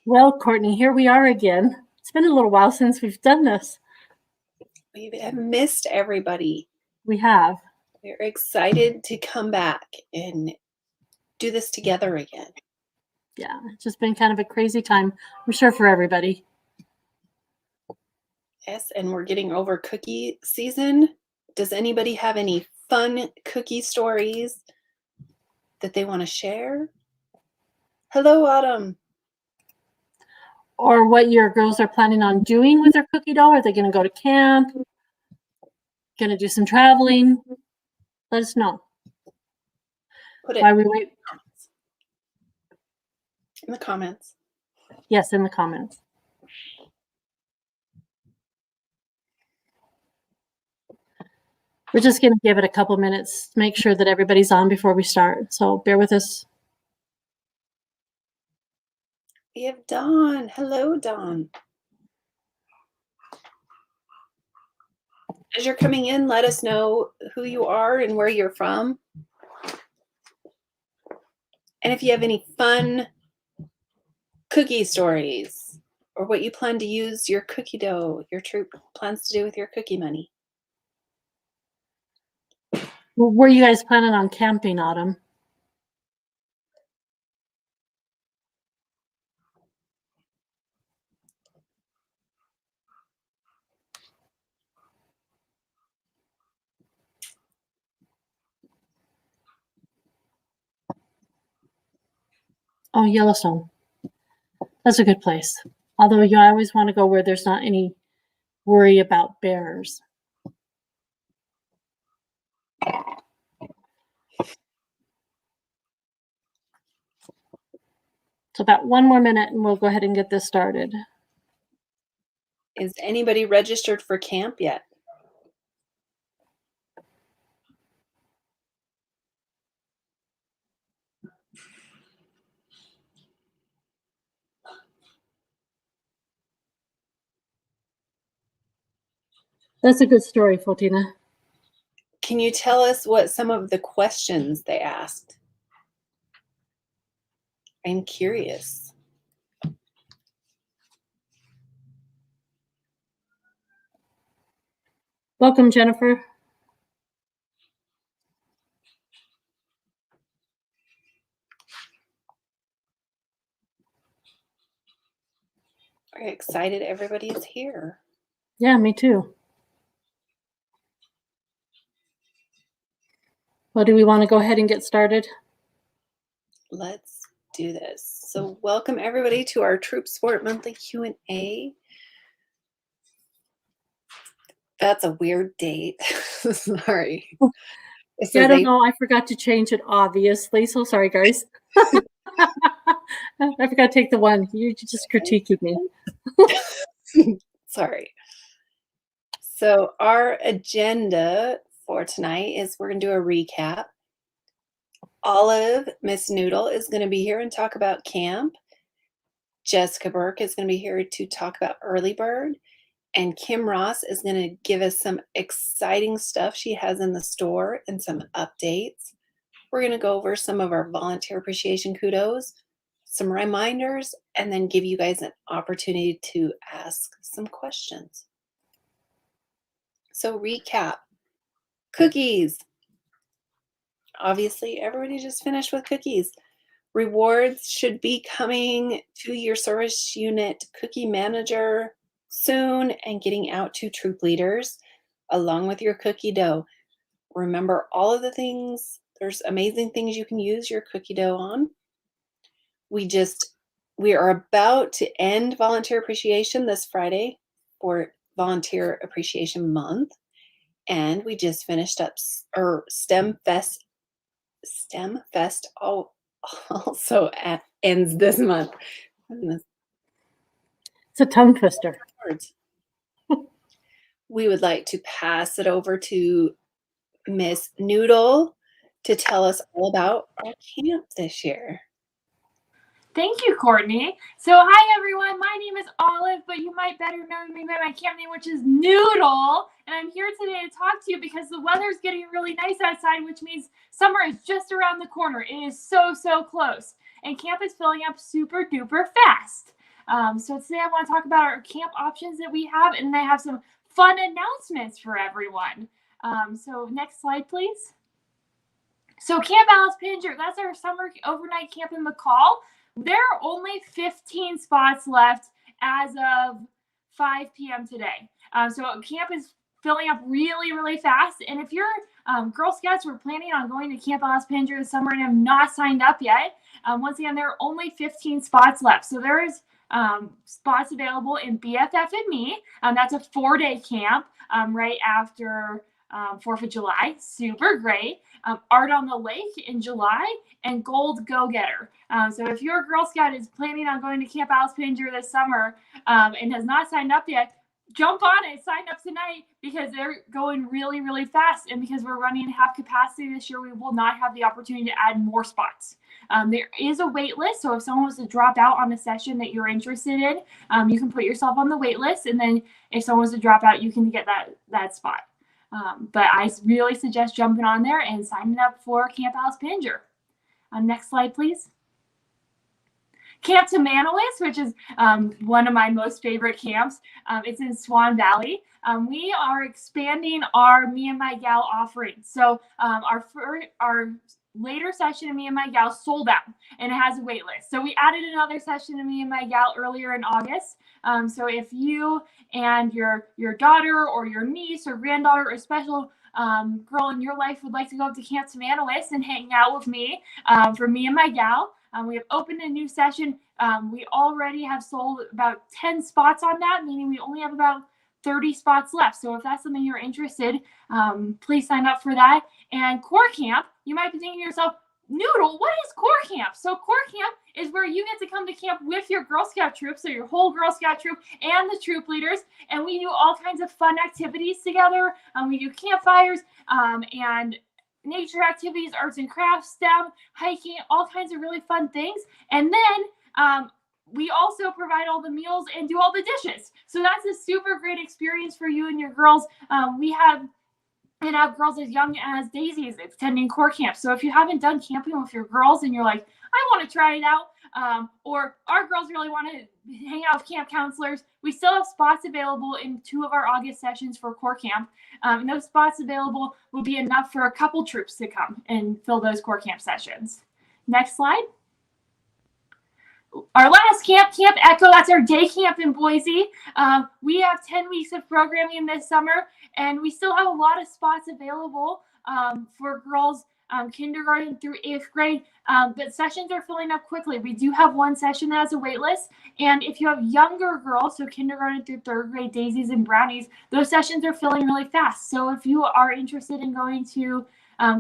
Well, Courtney, here we are again. It's been a little while since we've done this. We have missed everybody. We have. We're excited to come back and do this together again. Yeah, it's just been kind of a crazy time, I'm sure, for everybody. Yes, and we're getting over cookie season. Does anybody have any fun cookie stories that they want to share? Hello, Autumn. Or what your girls are planning on doing with their cookie dough. Are they going to go to camp? Going to do some traveling? Let us know. Put it while we wait. In the comments. Yes, in the comments. We're just going to give it a couple minutes to make sure that everybody's on before we start. So bear with us. We have Dawn. Hello, Dawn. As you're coming in, let us know who you are and where you're from. And if you have any fun cookie stories or what you plan to use your cookie dough, your troop plans to do with your cookie money. Were you guys planning on camping, Autumn? Oh, Yellowstone. That's a good place. Although you always want to go where there's not any worry about bears. So about one more minute and we'll go ahead and get this started. Is anybody registered for camp yet? That's a good story, Fotina. Can you tell us what some of the questions they asked? I'm curious. Welcome, Jennifer. Very excited everybody is here. Yeah, me too. Well, do we want to go ahead and get started? Let's do this. So welcome everybody to our Troop Sport Monthly Q&A. That's a weird date. Sorry. Yeah, I don't know. I forgot to change it, obviously. So sorry, guys. I forgot to take the one. You're just critiquing me. Sorry. So our agenda for tonight is we're going to do a recap. Olive, Miss Noodle, is going to be here and talk about camp. Jessica Burke is going to be here to talk about Early Bird. And Kim Ross is going to give us some exciting stuff she has in the store and some updates. We're going to go over some of our volunteer appreciation kudos, some reminders, and then give you guys an opportunity to ask some questions. So recap. Cookies. Obviously, everybody just finished with cookies. Rewards should be coming to your service unit cookie manager soon and getting out to troop leaders along with your cookie dough. Remember all of the things, there's amazing things you can use your cookie dough on. We are about to end volunteer appreciation this Friday for Volunteer Appreciation Month. And we just finished up STEM Fest also ends this month. It's a tongue twister. We would like to pass it over to Miss Noodle to tell us all about our camp this year. Thank you, Courtney. So hi, everyone. My name is Olive, but you might better know me by my camp name, which is Noodle. And I'm here today to talk to you because the weather's getting really nice outside, which means summer is just around the corner. It is so, so close. And camp is filling up super duper fast. So today I want to talk about our camp options that we have, and I have some fun announcements for everyone. So next slide, please. So Camp Alice Pinger, that's our summer overnight camp in McCall. There are only 15 spots left as of 5 p.m. today. So camp is filling up really, really fast. And if you're Girl Scouts who are planning on going to Camp Alice Pinger this summer and have not signed up yet, once again, there are only 15 spots left. So there is spots available in BFF and Me. That's a 4-day camp right after 4th of July. Super great. Art on the Lake in July, and Gold Go-Getter. So if your Girl Scout is planning on going to Camp Alice Pinger this summer and has not signed up yet, jump on it, sign up tonight, because they're going really, really fast. And because we're running half capacity this year, we will not have the opportunity to add more spots. There is a wait list. So if someone was to drop out on a session that you're interested in, you can put yourself on the wait list. And then if someone was to drop out, you can get that spot. But I really suggest jumping on there and signing up for Camp Alice Pinger. Next slide, please. Camp Tamanois, which is one of my most favorite camps. It's in Swan Valley. We are expanding our Me and My Gal offering. So our later session of Me and My Gal sold out, and it has a wait list. So we added another session of Me and My Gal earlier in August. So if you and your daughter or your niece or granddaughter or special girl in your life would like to go up to Camp Tamanois and hang out with me for Me and My Gal, we have opened a new session. We already have sold about 10 spots on that, meaning we only have about 30 spots left. So if that's something you're interested, please sign up for that. And Core Camp, you might be thinking to yourself, Noodle, what is Core Camp? So Core Camp is where you get to come to camp with your Girl Scout troop, so your whole Girl Scout troop and the troop leaders, and we do all kinds of fun activities together. We do campfires and nature activities, arts and crafts, STEM, hiking, all kinds of really fun things. And then we also provide all the meals and do all the dishes. So that's a super great experience for you and your girls. We have girls as young as Daisy's attending Core Camp. So if you haven't done camping with your girls and you're like, I want to try it out, or our girls really want to hang out with camp counselors, we still have spots available in 2 of our August sessions for Core Camp. And those spots available will be enough for a couple troops to come and fill those Core Camp sessions. Next slide. Our last camp, Camp Echo, that's our day camp in Boise. We have 10 weeks of programming this summer, and we still have a lot of spots available for girls kindergarten through 8th grade, but sessions are filling up quickly. We do have one session that has a wait list, and if you have younger girls, so kindergarten through 3rd grade, Daisies and Brownies, those sessions are filling really fast. So if you are interested in going to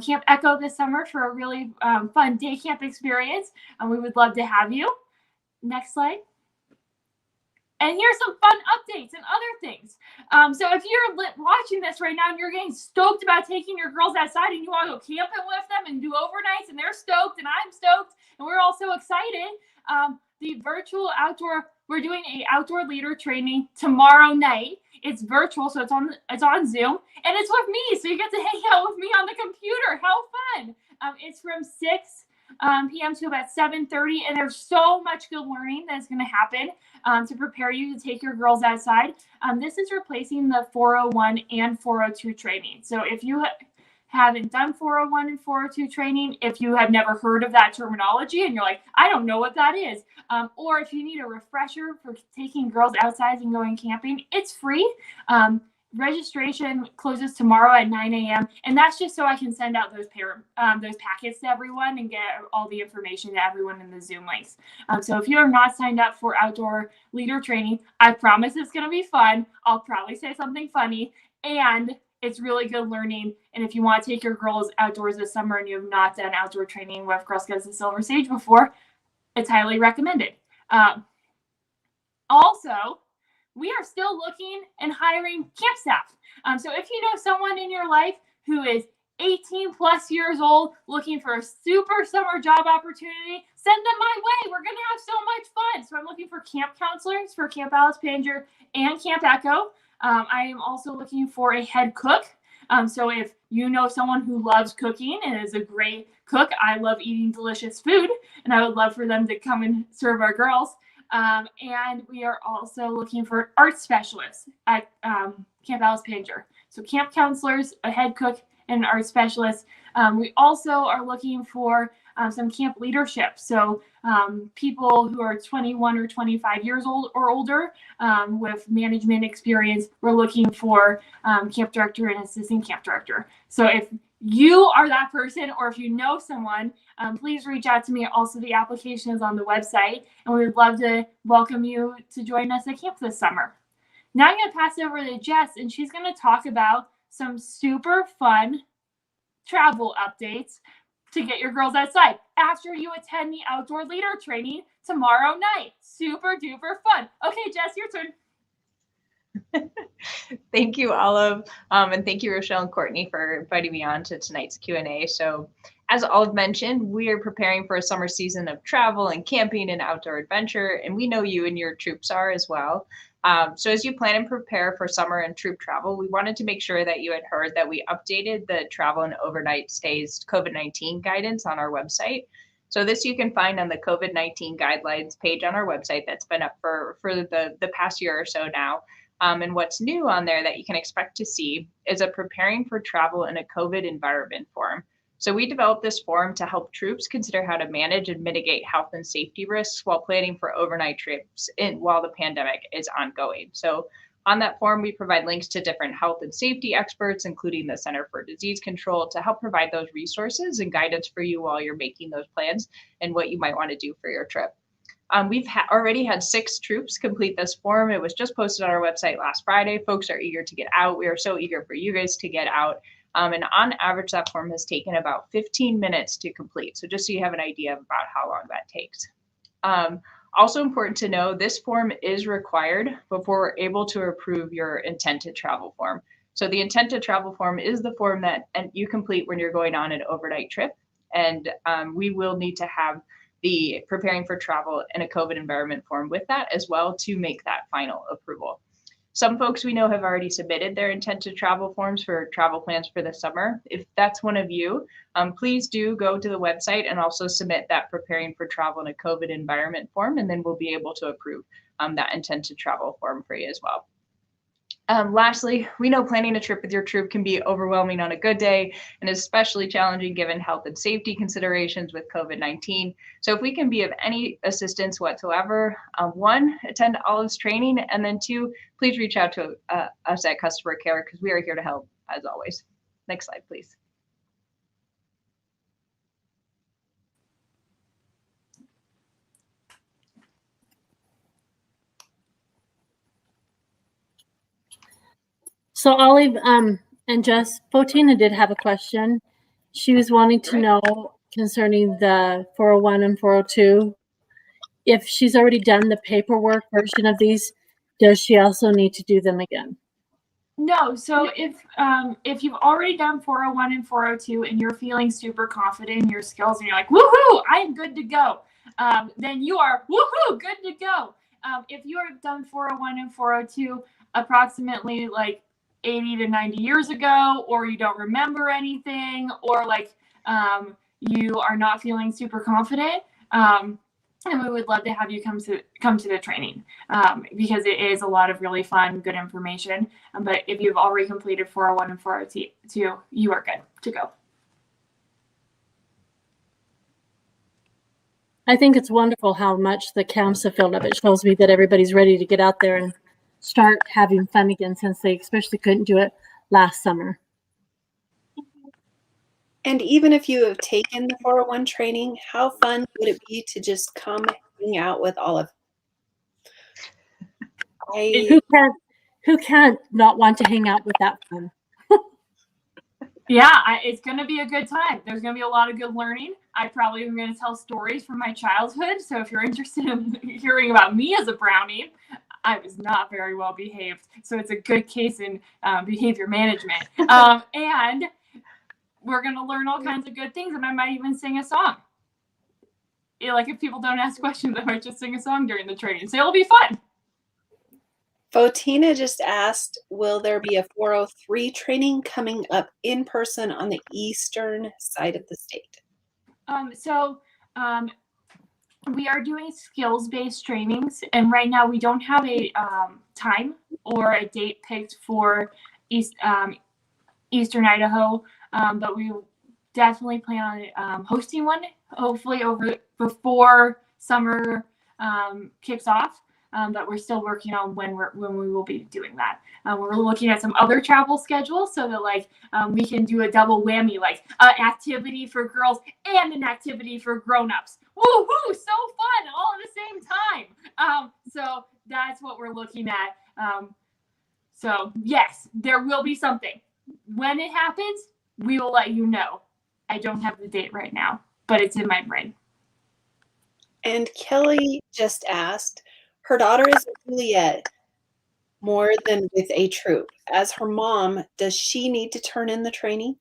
Camp Echo this summer for a really fun day camp experience, we would love to have you. Next slide. And here's some fun updates and other things. So if you're watching this right now and you're getting stoked about taking your girls outside and you want to go camping with them and do overnights, and they're stoked and I'm stoked and we're all so excited, the virtual outdoor, we're doing a outdoor leader training tomorrow night. It's virtual, so it's on Zoom, and it's with me, so you get to hang out with me on the computer. How fun. It's from 6 p.m. to about 7:30, and there's so much good learning that's going to happen to prepare you to take your girls outside. This is replacing the 401 and 402 training. So if you haven't done 401 and 402 training, if you have never heard of that terminology and you're like, I don't know what that is, or if you need a refresher for taking girls outside and going camping, it's free. Registration closes tomorrow at 9 a.m. and that's just so I can send out those packets to everyone and get all the information to everyone in the Zoom links. So if you are not signed up for outdoor leader training, I promise it's going to be fun. I'll probably say something funny, and it's really good learning. And if you want to take your girls outdoors this summer and you have not done outdoor training with Girl Scouts of Silver Sage before, it's highly recommended. Also, we are still looking and hiring camp staff. So if you know someone in your life who is 18 plus years old looking for a super summer job opportunity, send them my way. We're going to have so much fun. So I'm looking for camp counselors for Camp Alice Pinger and Camp Echo. I am also looking for a head cook. So if you know someone who loves cooking and is a great cook, I love eating delicious food, and I would love for them to come and serve our girls. And we are also looking for art specialists at Camp Alice Painter. So camp counselors, a head cook, and an art specialist. We also are looking for some camp leadership. So people who are 21 or 25 years old or older with management experience. We're looking for camp director and assistant camp director. So if you are that person, or if you know someone, please reach out to me. Also, the application is on the website, and we would love to welcome you to join us at camp this summer. Now I'm going to pass it over to Jess, and she's going to talk about some super fun travel updates to get your girls outside after you attend the outdoor leader training tomorrow night. Super duper fun. Okay, Jess, your turn. Thank you, Olive, and thank you, Rochelle and Courtney, for inviting me on to tonight's Q&A. So, as Olive mentioned, we are preparing for a summer season of travel and camping and outdoor adventure, and we know you and your troops are as well. So as you plan and prepare for summer and troop travel, we wanted to make sure that you had heard that we updated the travel and overnight stays COVID-19 guidance on our website. So this you can find on the COVID-19 guidelines page on our website that's been up for the past year or so now. And what's new on there that you can expect to see is a preparing for travel in a COVID environment form. So we developed this form to help troops consider how to manage and mitigate health and safety risks while planning for overnight trips while the pandemic is ongoing. So on that form, we provide links to different health and safety experts, including the Center for Disease Control, to help provide those resources and guidance for you while you're making those plans and what you might want to do for your trip. We've already had 6 troops complete this form. It was just posted on our website last Friday. Folks are eager to get out. We are so eager for you guys to get out. And on average, that form has taken about 15 minutes to complete. So just so you have an idea about how long that takes. Also important to know, this form is required before we're able to approve your intent to travel form. So the intent to travel form is the form that you complete when you're going on an overnight trip. And we will need to have the preparing for travel in a COVID environment form with that as well to make that final approval. Some folks we know have already submitted their intent to travel forms for travel plans for the summer. If that's one of you, please do go to the website and also submit that preparing for travel in a COVID environment form, and then we'll be able to approve that intent to travel form for you as well. Lastly, we know planning a trip with your troop can be overwhelming on a good day and especially challenging given health and safety considerations with COVID-19. So if we can be of any assistance whatsoever, 1, attend Olive's training, and then 2, please reach out to us at Customer Care because we are here to help as always. Next slide, please. So Olive and Jess, Fotina did have a question. She was wanting to know concerning the 401 and 402. If she's already done the paperwork version of these, does she also need to do them again? No. So if you've already done 401 and 402 and you're feeling super confident in your skills and you're like, woohoo, I am good to go, then you are woohoo, good to go. If you have done 401 and 402 approximately like 80 to 90 years ago, or you don't remember anything, or like you are not feeling super confident, and we would love to have you come to the training because it is a lot of really fun, good information. But if you've already completed 401 and 402, you are good to go. I think it's wonderful how much the camps have filled up. It shows me that everybody's ready to get out there and start having fun again, since they especially couldn't do it last summer. And even if you have taken the 401 training, how fun would it be to just come hang out with Olive? Who can't not want to hang out with that fun? Yeah, it's going to be a good time. There's going to be a lot of good learning. I probably am going to tell stories from my childhood. So if you're interested in hearing about me as a Brownie, I was not very well behaved. So it's a good case in behavior management. And we're going to learn all kinds of good things. And I might even sing a song. Like if people don't ask questions, I might just sing a song during the training. So it'll be fun. Fotina just asked, will there be a 403 training coming up in person on the eastern side of the state? we are doing skills-based trainings, and right now we don't have a time or a date picked for Eastern Idaho, but we definitely plan on hosting one, hopefully before summer kicks off. But we're still working on when we will be doing that. We're looking at some other travel schedules so that we can do a double whammy, like an activity for girls and an activity for grown-ups. Woohoo! So fun, all at the same time. So that's what we're looking at. So yes, there will be something. When it happens, we will let you know. I don't have the date right now, but it's in my brain. And Kelly just asked, her daughter is a Juliet more than with a troop. As her mom, does she need to turn in the training?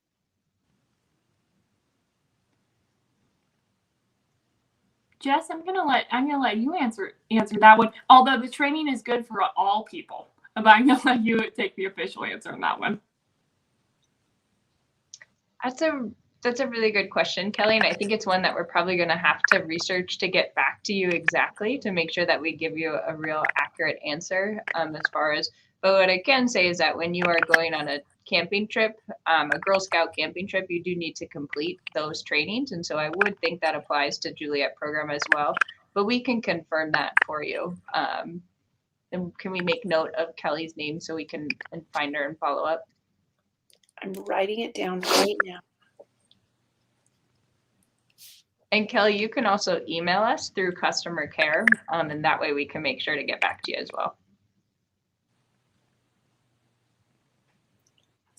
Jess, I'm gonna let you answer that one. Although the training is good for all people, but I'm gonna let you take the official answer on that one. That's a really good question, Kelly, and I think it's one that we're probably going to have to research to get back to you exactly to make sure that we give you a real accurate answer as far as. But what I can say is that when you are going on a camping trip, a Girl Scout camping trip, you do need to complete those trainings, and so I would think that applies to Juliet program as well. But we can confirm that for you. And can we make note of Kelly's name so we can find her and follow up? I'm writing it down right now. And Kelly, you can also email us through customer care, and that way we can make sure to get back to you as well.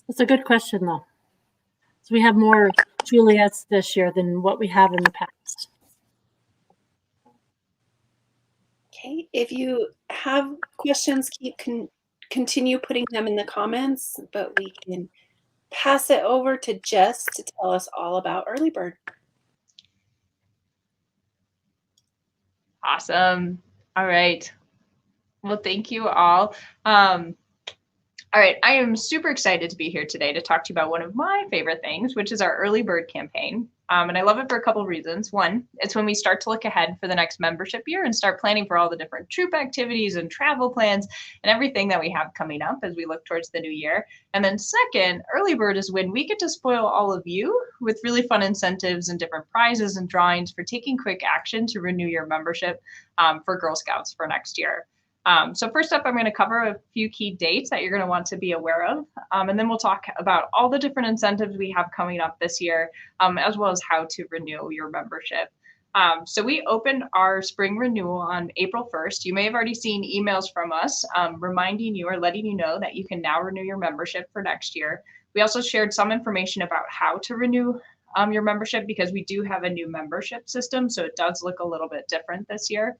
That's a good question, though. So we have more Juliets this year than what we have in the past. Okay, if you have questions, continue putting them in the comments, but we can pass it over to Jess to tell us all about Early Bird. Awesome. All right. Well, thank you all. All right, I am super excited to be here today to talk to you about one of my favorite things, which is our Early Bird campaign. And I love it for a couple of reasons. One, it's when we start to look ahead for the next membership year and start planning for all the different troop activities and travel plans and everything that we have coming up as we look towards the new year. And then second, Early Bird is when we get to spoil all of you with really fun incentives and different prizes and drawings for taking quick action to renew your membership for Girl Scouts for next year. So first up, I'm going to cover a few key dates that you're going to want to be aware of, and then we'll talk about all the different incentives we have coming up this year, as well as how to renew your membership. So we opened our spring renewal on April 1st. You may have already seen emails from us reminding you or letting you know that you can now renew your membership for next year. We also shared some information about how to renew your membership because we do have a new membership system, so it does look a little bit different this year.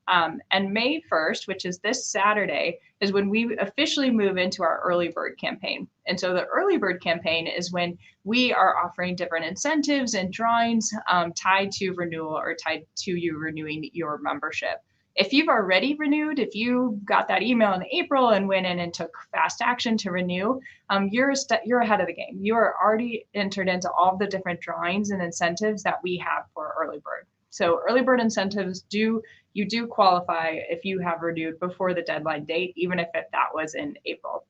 And May 1st, which is this Saturday, is when we officially move into our Early Bird campaign. And so the Early Bird campaign is when we are offering different incentives and drawings tied to renewal or tied to you renewing your membership. If you've already renewed, if you got that email in April and went in and took fast action to renew, you're ahead of the game. You are already entered into all the different drawings and incentives that we have for Early Bird. So Early Bird incentives you do qualify if you have renewed before the deadline date, even if that was in April.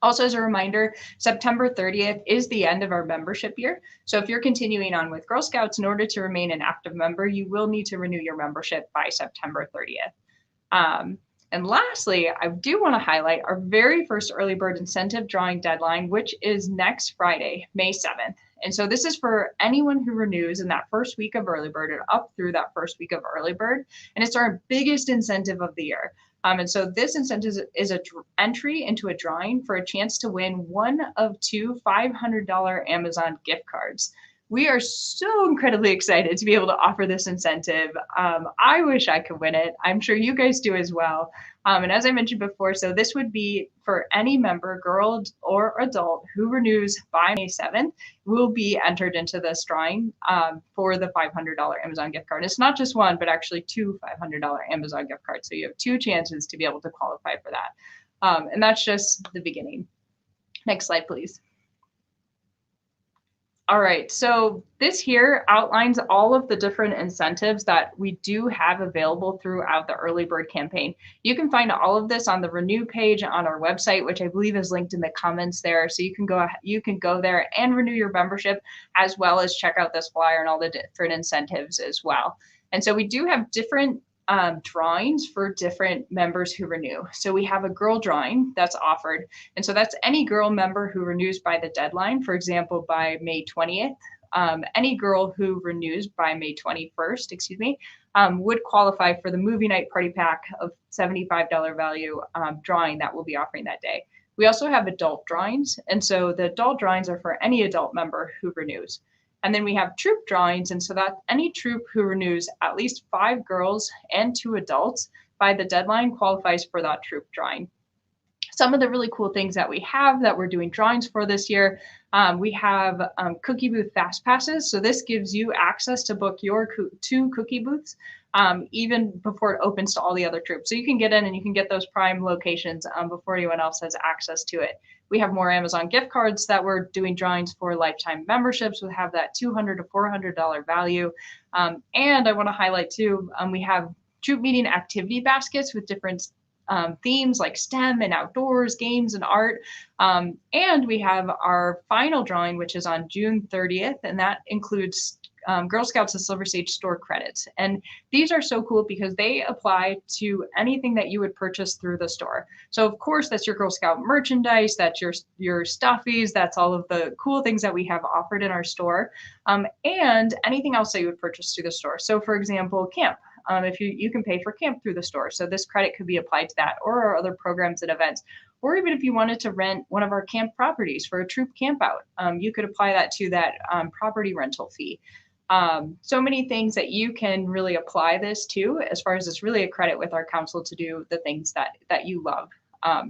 Also, as a reminder, September 30th is the end of our membership year. So if you're continuing on with Girl Scouts, in order to remain an active member, you will need to renew your membership by September 30th. And lastly, I do want to highlight our very first Early Bird incentive drawing deadline, which is next Friday, May 7th. And so this is for anyone who renews in that first week of Early Bird and up through that first week of Early Bird. And it's our biggest incentive of the year. And so this incentive is an entry into a drawing for a chance to win one of two $500 Amazon gift cards. We are so incredibly excited to be able to offer this incentive. I wish I could win it. I'm sure you guys do as well. And as I mentioned before, so this would be for any member, girl or adult, who renews by May 7th, will be entered into this drawing for the $500 Amazon gift card. It's not just one, but actually two $500 Amazon gift cards. So you have two chances to be able to qualify for that. And that's just the beginning. Next slide, please. All right, so this here outlines all of the different incentives that we do have available throughout the early bird campaign. You can find all of this on the Renew page on our website, which I believe is linked in the comments there. So you can go there and renew your membership, as well as check out this flyer and all the different incentives as well. And so we do have different drawings for different members who renew. So we have a girl drawing that's offered. And so that's any girl member who renews by the deadline, for example, by May 20th. Any girl who renews by May 21st, would qualify for the movie night party pack of $75 value drawing that we'll be offering that day. We also have adult drawings. And so the adult drawings are for any adult member who renews. And then we have troop drawings. And so that any troop who renews at least 5 girls and 2 adults by the deadline qualifies for that troop drawing. Some of the really cool things that we have that we're doing drawings for this year, we have cookie booth fast passes. So this gives you access to book your 2 cookie booths even before it opens to all the other troops. So you can get in and you can get those prime locations before anyone else has access to it. We have more Amazon gift cards that we're doing drawings for lifetime memberships. We have that $200 to $400 value. And I want to highlight too, we have troop meeting activity baskets with different themes like STEM and outdoors, games and art. And we have our final drawing, which is on June 30th, and that includes Girl Scouts of Silver Sage store credits. And these are so cool because they apply to anything that you would purchase through the store. So of course, that's your Girl Scout merchandise, that's your stuffies, that's all of the cool things that we have offered in our store, and anything else that you would purchase through the store. So for example, camp. If you can pay for camp through the store. So this credit could be applied to that or our other programs and events. Or even if you wanted to rent one of our camp properties for a troop camp out, you could apply that to that property rental fee. So many things that you can really apply this to, as far as it's really a credit with our council to do the things that you love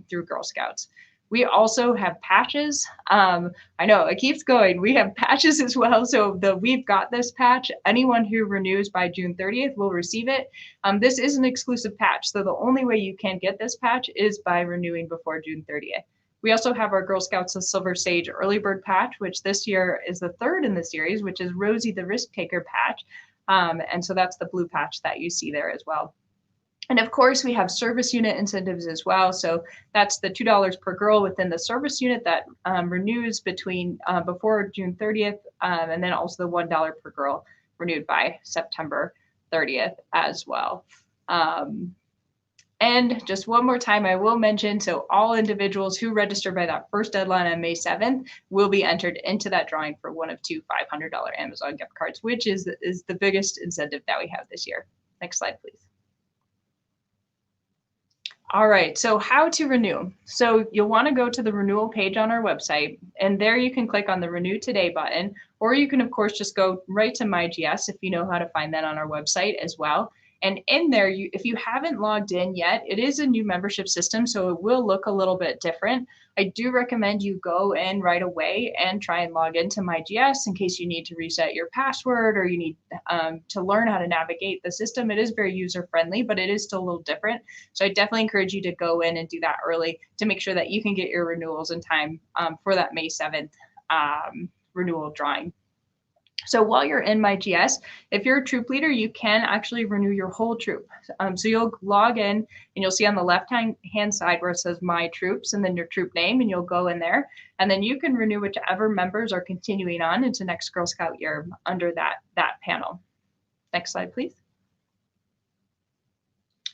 through Girl Scouts. We also have patches. I know it keeps going. We have patches as well. So the We've Got This patch, anyone who renews by June 30th will receive it. This is an exclusive patch. So the only way you can get this patch is by renewing before June 30th. We also have our Girl Scouts of Silver Sage early bird patch, which this year is the 3rd in the series, which is Rosie the Risk Taker patch. And so that's the blue patch that you see there as well. And of course, we have service unit incentives as well. So that's the $2 per girl within the service unit that renews before June 30th, and then also the $1 per girl renewed by September 30th as well. And just one more time, I will mention, so all individuals who register by that first deadline on May 7th will be entered into that drawing for one of 2 $500 Amazon gift cards, which is the biggest incentive that we have this year. Next slide, please. All right, so how to renew. So you'll want to go to the renewal page on our website, and there you can click on the Renew Today button, or you can, of course, just go right to MyGS if you know how to find that on our website as well. And in there, if you haven't logged in yet, it is a new membership system, so it will look a little bit different. I do recommend you go in right away and try and log into MyGS in case you need to reset your password or you need to learn how to navigate the system. It is very user-friendly, but it is still a little different. So I definitely encourage you to go in and do that early to make sure that you can get your renewals in time for that May 7th renewal drawing. So while you're in MyGS, if you're a troop leader, you can actually renew your whole troop. So you'll log in and you'll see on the left-hand side where it says My Troops and then your troop name, and you'll go in there. And then you can renew whichever members are continuing on into next Girl Scout year under that panel. Next slide, please.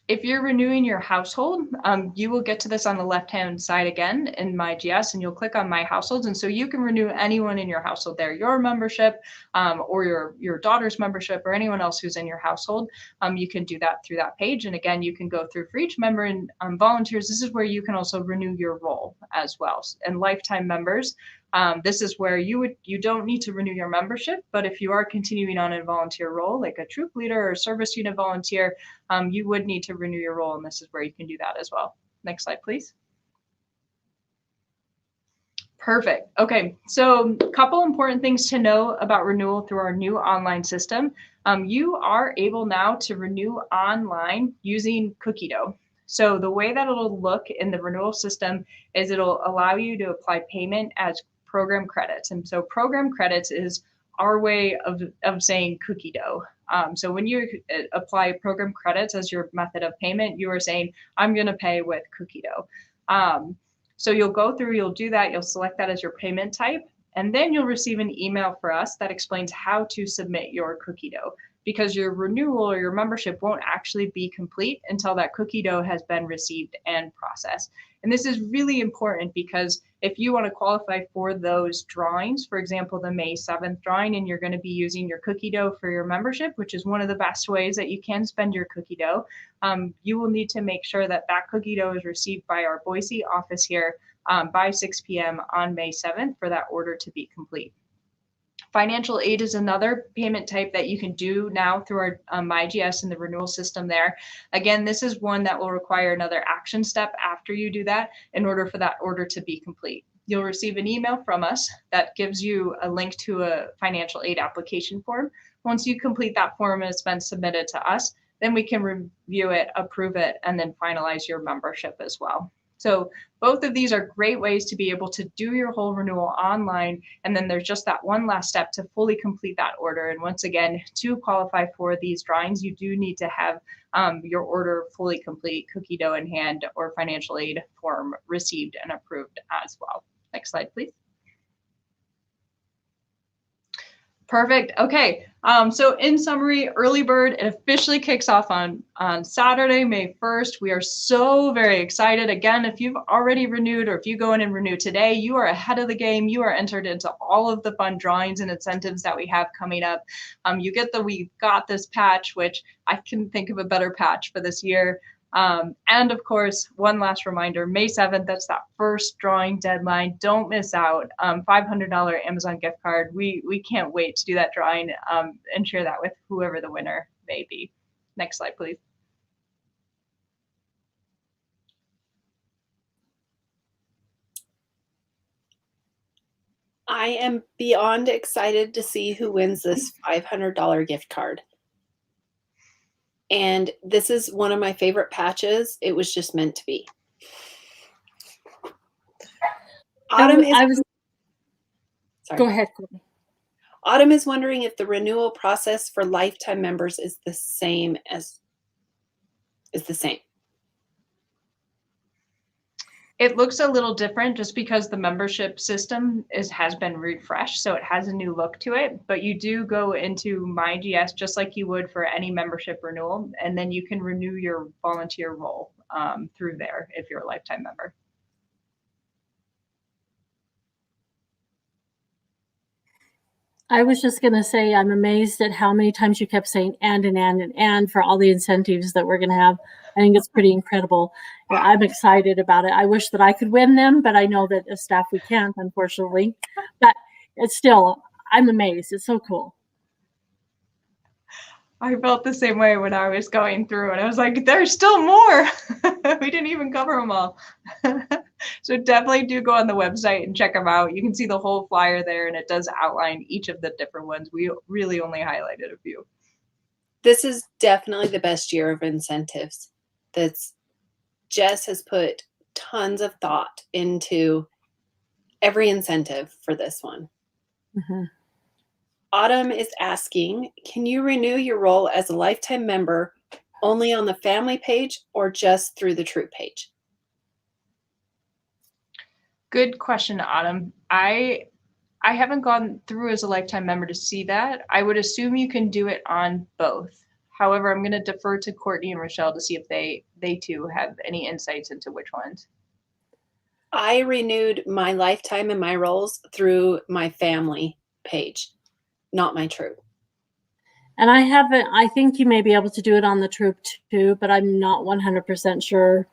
If you're renewing your household, you will get to this on the left-hand side again in MyGS, and you'll click on My Households. And so you can renew anyone in your household there, your membership or your daughter's membership or anyone else who's in your household. You can do that through that page. And again, you can go through for each member and volunteers. This is where you can also renew your role as well. And lifetime members, this is where you don't need to renew your membership, but if you are continuing on a volunteer role, like a troop leader or service unit volunteer, you would need to renew your role, and this is where you can do that as well. Next slide, please. Perfect. Okay, so a couple important things to know about renewal through our new online system. You are able now to renew online using Cookie Dough. So the way that it'll look in the renewal system is it'll allow you to apply payment as program credits. And so program credits is our way of saying cookie dough. So when you apply program credits as your method of payment, you are saying, I'm going to pay with cookie dough. So you'll go through, you'll do that, you'll select that as your payment type, and then you'll receive an email for us that explains how to submit your cookie dough, because your renewal or your membership won't actually be complete until that cookie dough has been received and processed. And this is really important because if you want to qualify for those drawings, for example, the May 7th drawing, and you're going to be using your cookie dough for your membership, which is one of the best ways that you can spend your cookie dough, you will need to make sure that that cookie dough is received by our Boise office here by 6 p.m. on May 7th for that order to be complete. Financial aid is another payment type that you can do now through our MyGS and the renewal system there. Again, this is one that will require another action step after you do that in order for that order to be complete. You'll receive an email from us that gives you a link to a financial aid application form. Once you complete that form and it's been submitted to us, then we can review it, approve it, and then finalize your membership as well. So both of these are great ways to be able to do your whole renewal online. And then there's just that one last step to fully complete that order. And once again, to qualify for these drawings, you do need to have your order fully complete, cookie dough in hand, or financial aid form received and approved as well. Next slide, please. Perfect. Okay. So in summary, Early Bird, it officially kicks off on Saturday, May 1st. We are so very excited. Again, if you've already renewed or if you go in and renew today, you are ahead of the game. You are entered into all of the fun drawings and incentives that we have coming up. You get the We've Got This patch, which I can think of a better patch for this year. And of course, one last reminder, May 7th, that's that first drawing deadline. Don't miss out. $500 Amazon gift card. We can't wait to do that drawing and share that with whoever the winner may be. Next slide, please. I am beyond excited to see who wins this $500 gift card. And this is one of my favorite patches. It was just meant to be. Autumn Go ahead, Courtney. Autumn is wondering if the renewal process for lifetime members is the same. It looks a little different just because the membership system has been refreshed, so it has a new look to it. But you do go into MyGS just like you would for any membership renewal, and then you can renew your volunteer role through there if you're a lifetime member. I was just going to say, I'm amazed at how many times you kept saying and for all the incentives that we're going to have. I think it's pretty incredible. I'm excited about it. I wish that I could win them, but I know that as staff we can't, unfortunately. But it's still, I'm amazed. It's so cool. I felt the same way when I was going through, and I was like, there's still more. We didn't even cover them all. So definitely do go on the website and check them out. You can see the whole flyer there, and it does outline each of the different ones. We really only highlighted a few. This is definitely the best year of incentives. Jess has put tons of thought into every incentive for this one. Mm-hmm. Autumn is asking, can you renew your role as a lifetime member only on the family page or just through the Troop page? Good question, Autumn. I haven't gone through as a lifetime member to see that. I would assume you can do it on both. However, I'm going to defer to Courtney and Rochelle to see if they too have any insights into which ones. I renewed my lifetime and my roles through my family page, not my Troop. And I think you may be able to do it on the Troop too, but I'm not 100% sure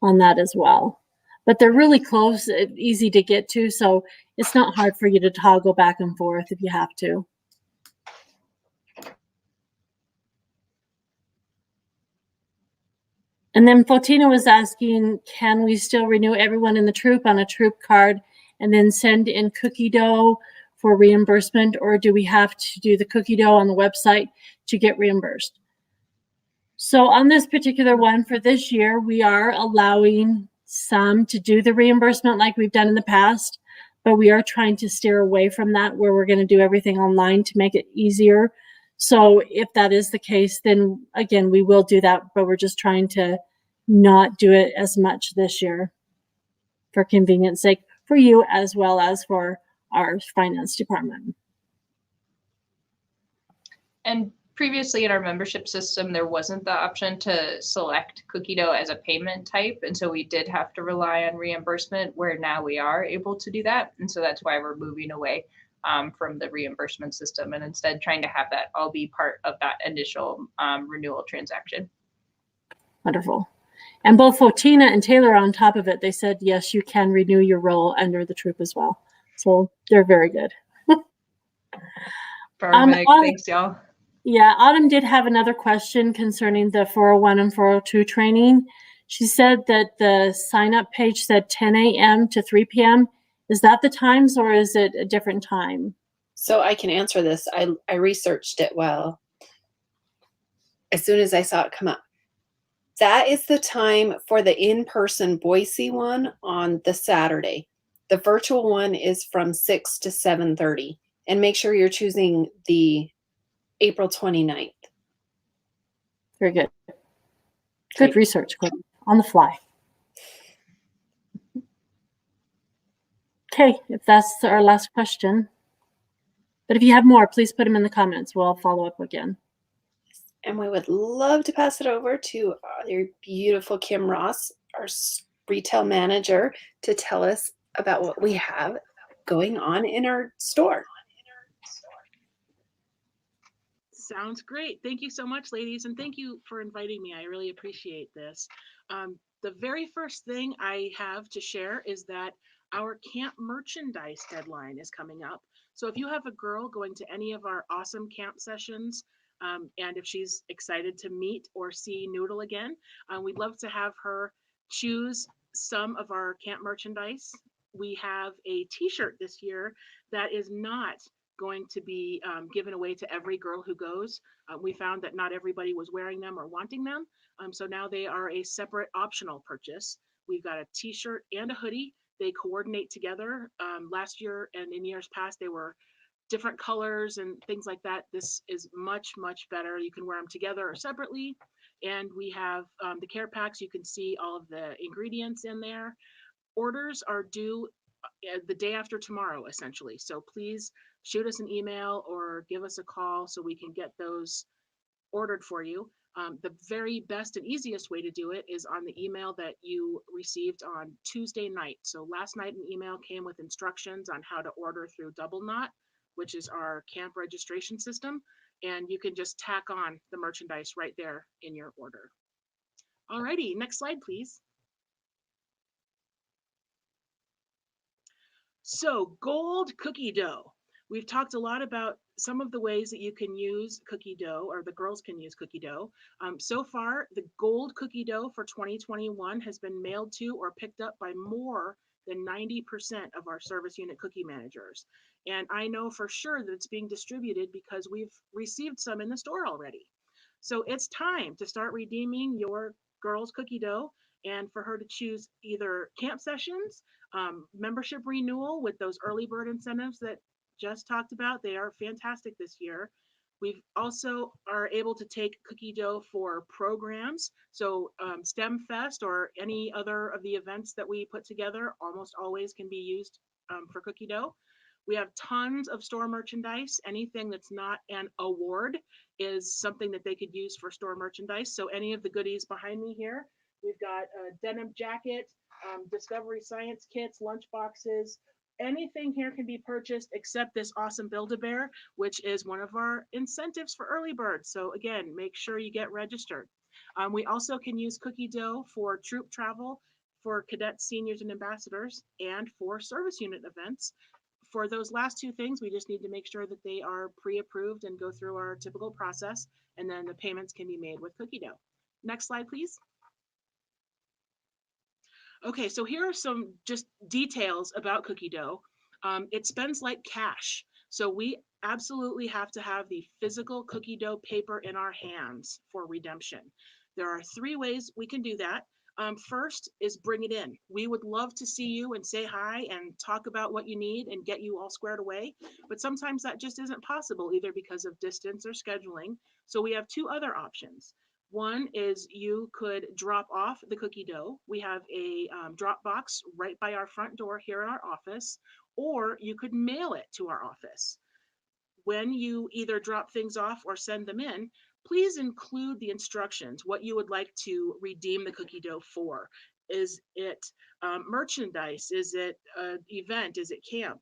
on that as well. But they're really close, easy to get to, so it's not hard for you to toggle back and forth if you have to. And then Fotina was asking, can we still renew everyone in the Troop on a Troop card and then send in cookie dough for reimbursement, or do we have to do the cookie dough on the website to get reimbursed? So on this particular one for this year, we are allowing some to do the reimbursement like we've done in the past, but we are trying to steer away from that where we're going to do everything online to make it easier. So if that is the case, then again, we will do that, but we're just trying to not do it as much this year for convenience sake for you as well as for our finance department. And previously in our membership system, there wasn't the option to select cookie dough as a payment type. And so we did have to rely on reimbursement, where now we are able to do that. And so that's why we're moving away from the reimbursement system and instead trying to have that all be part of that initial renewal transaction. Wonderful. And both Fotina and Taylor on top of it, they said, yes, you can renew your role under the troop as well. So they're very good. Perfect. Thanks, y'all. Yeah, Autumn did have another question concerning the 401 and 402 training. She said that the sign-up page said 10 a.m. to 3 p.m. Is that the times or is it a different time? So I can answer this. I researched it well as soon as I saw it come up. That is the time for the in-person Boise one on the Saturday. The virtual one is from 6 to 7:30. And make sure you're choosing the April 29th. Very good. Good Great. research, Courtney, on the fly. Okay, if that's our last question. But if you have more, please put them in the comments. We'll follow up again. And we would love to pass it over to your beautiful Kim Ross, our retail manager, to tell us about what we have going on in our store. Sounds great. Thank you so much, ladies. And thank you for inviting me. I really appreciate this. The very first thing I have to share is that our camp merchandise deadline is coming up. So if you have a girl going to any of our awesome camp sessions, and if she's excited to meet or see Noodle again, we'd love to have her choose some of our camp merchandise. We have a t-shirt this year that is not going to be given away to every girl who goes. We found that not everybody was wearing them or wanting them. So now they are a separate optional purchase. We've got a t-shirt and a hoodie. They coordinate together. Last year and in years past, they were different colors and things like that. This is much, much better. You can wear them together or separately. And we have the care packs. You can see all of the ingredients in there. Orders are due the day after tomorrow, essentially. So please shoot us an email or give us a call so we can get those ordered for you. The very best and easiest way to do it is on the email that you received on Tuesday night. So last night, an email came with instructions on how to order through Double Knot, which is our camp registration system. And you can just tack on the merchandise right there in your order. Alrighty, next slide, please. So gold cookie dough. We've talked a lot about some of the ways that you can use cookie dough, or the girls can use cookie dough. So far, the gold cookie dough for 2021 has been mailed to or picked up by more than 90% of our service unit cookie managers. And I know for sure that it's being distributed because we've received some in the store already. So it's time to start redeeming your girls' cookie dough and for her to choose either camp sessions, membership renewal with those early bird incentives that just talked about. They are fantastic this year. We've also are able to take cookie dough for programs. So STEM Fest or any other of the events that we put together almost always can be used for cookie dough. We have tons of store merchandise. Anything that's not an award is something that they could use for store merchandise. So any of the goodies behind me here, we've got a denim jacket, Discovery Science kits, lunch boxes. Anything here can be purchased except this awesome Build-A-Bear, which is one of our incentives for early birds. So again, make sure you get registered. We also can use cookie dough for troop travel, for cadets, seniors, and ambassadors, and for service unit events. For those last two things, we just need to make sure that they are pre-approved and go through our typical process, and then the payments can be made with cookie dough. Next slide, please. Okay, so here are some just details about cookie dough. It spends like cash. So we absolutely have to have the physical cookie dough paper in our hands for redemption. There are 3 ways we can do that. First is bring it in. We would love to see you and say hi and talk about what you need and get you all squared away. But sometimes that just isn't possible, either because of distance or scheduling. So we have two other options. One is you could drop off the cookie dough. We have a drop box right by our front door here in our office, or you could mail it to our office. When you either drop things off or send them in, please include the instructions, what you would like to redeem the cookie dough for. Is it merchandise? Is it an event? Is it camp?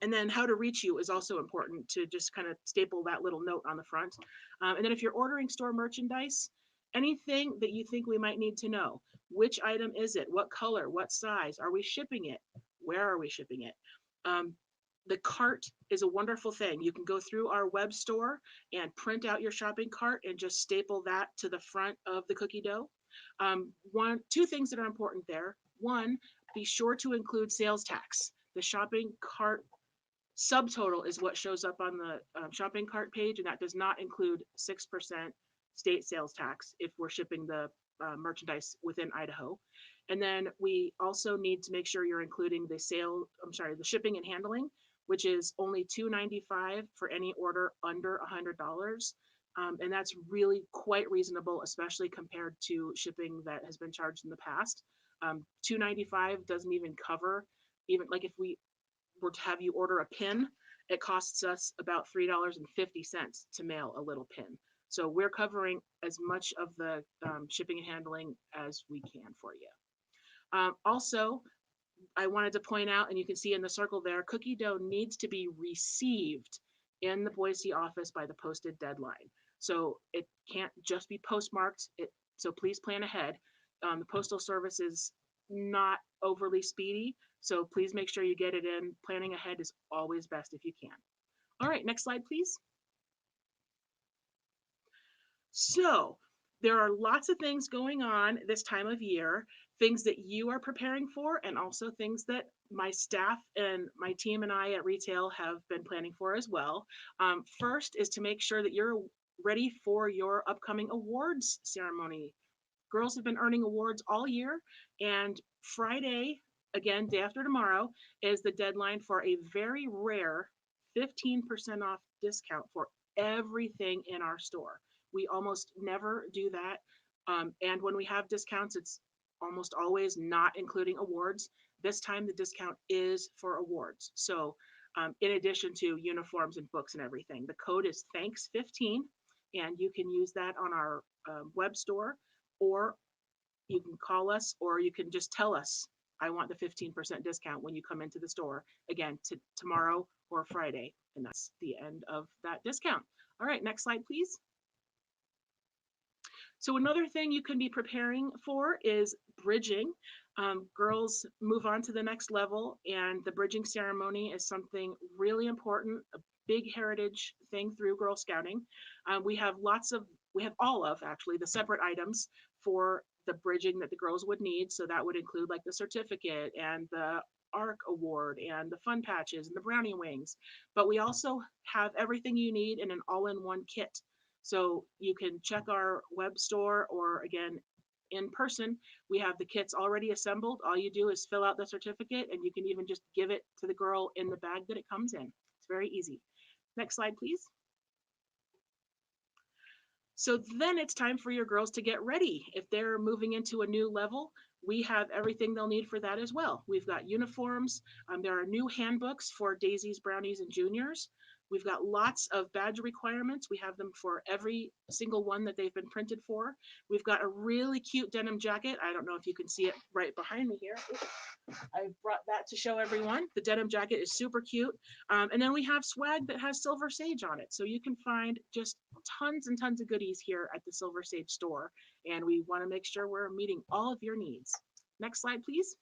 And then how to reach you is also important, to just kind of staple that little note on the front. And then if you're ordering store merchandise, anything that you think we might need to know. Which item is it? What color? What size? Are we shipping it? Where are we shipping it? Um, the cart is a wonderful thing. You can go through our web store and print out your shopping cart and just staple that to the front of the cookie dough. Two things that are important there. One, be sure to include sales tax. The shopping cart subtotal is what shows up on the shopping cart page, and that does not include 6% state sales tax if we're shipping the merchandise within Idaho. And then we also need to make sure you're including the the shipping and handling, which is only $2.95 for any order under $100. And that's really quite reasonable, especially compared to shipping that has been charged in the past. $2.95 doesn't even cover, even like if we were to have you order a pin, it costs us about $3.50 to mail a little pin. So we're covering as much of the shipping and handling as we can for you. Also, I wanted to point out, and you can see in the circle there, cookie dough needs to be received in the Boise office by the posted deadline. So it can't just be postmarked. So please plan ahead. The Postal Service is not overly speedy, so please make sure you get it in. Planning ahead is always best if you can. All right, next slide, please. So there are lots of things going on this time of year, things that you are preparing for, and also things that my staff and my team and I at retail have been planning for as well. First is to make sure that you're ready for your upcoming awards ceremony. Girls have been earning awards all year, and Friday, again, day after tomorrow, is the deadline for a very rare 15% off discount for everything in our store. We almost never do that. And when we have discounts, it's almost always not including awards. This time, the discount is for awards. So, in addition to uniforms and books and everything, the code is THANKS15, and you can use that on our web store, or you can call us, or you can just tell us, I want the 15% discount when you come into the store, again, tomorrow or Friday. And that's the end of that discount. All right, next slide, please. So another thing you can be preparing for is bridging. Girls move on to the next level, and the bridging ceremony is something really important, a big heritage thing through Girl Scouting. We have all of actually the separate items for the bridging that the girls would need. So that would include like the certificate and the ARC award and the fun patches and the brownie wings. But we also have everything you need in an all-in-one kit. So you can check our web store, or again, in person, we have the kits already assembled. All you do is fill out the certificate, and you can even just give it to the girl in the bag that it comes in. It's very easy. Next slide, please. So then it's time for your girls to get ready. If they're moving into a new level, we have everything they'll need for that as well. We've got uniforms. There are new handbooks for daisies, brownies, and juniors. We've got lots of badge requirements. We have them for every single one that they've been printed for. We've got a really cute denim jacket. I don't know if you can see it right behind me here. I brought that to show everyone. The denim jacket is super cute. And then we have swag that has Silver Sage on it. So you can find just tons and tons of goodies here at the Silver Sage store. And we want to make sure we're meeting all of your needs. Next slide, please.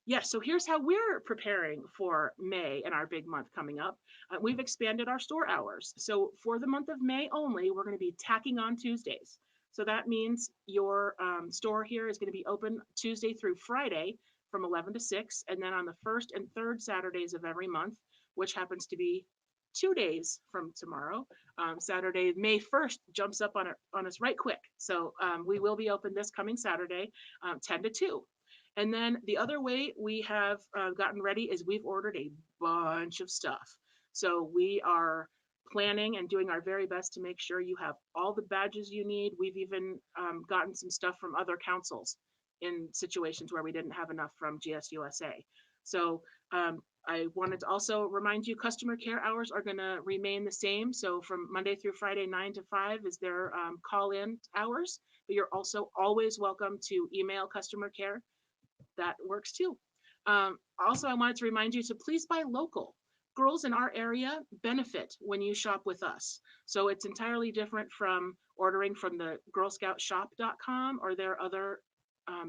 Yes, so here's how we're preparing for May and our big month coming up. We've expanded our store hours. So for the month of May only, we're going to be tacking on Tuesdays. So that means your store here is going to be open Tuesday through Friday from 11 to 6, and then on the first and third Saturdays of every month, which happens to be 2 days from tomorrow. Saturday, May 1st jumps up on us right quick. So we will be open this coming Saturday, 10 to 2. And then the other way we have gotten ready is we've ordered a bunch of stuff. So we are planning and doing our very best to make sure you have all the badges you need. We've even gotten some stuff from other councils in situations where we didn't have enough from GSUSA. So I wanted to also remind you, customer care hours are going to remain the same. So from Monday through Friday, 9 to 5 is their call-in hours. But you're also always welcome to email customer care. That works too. Also, I wanted to remind you to please buy local. Girls in our area benefit when you shop with us. So it's entirely different from ordering from the girlscoutshop.com or their other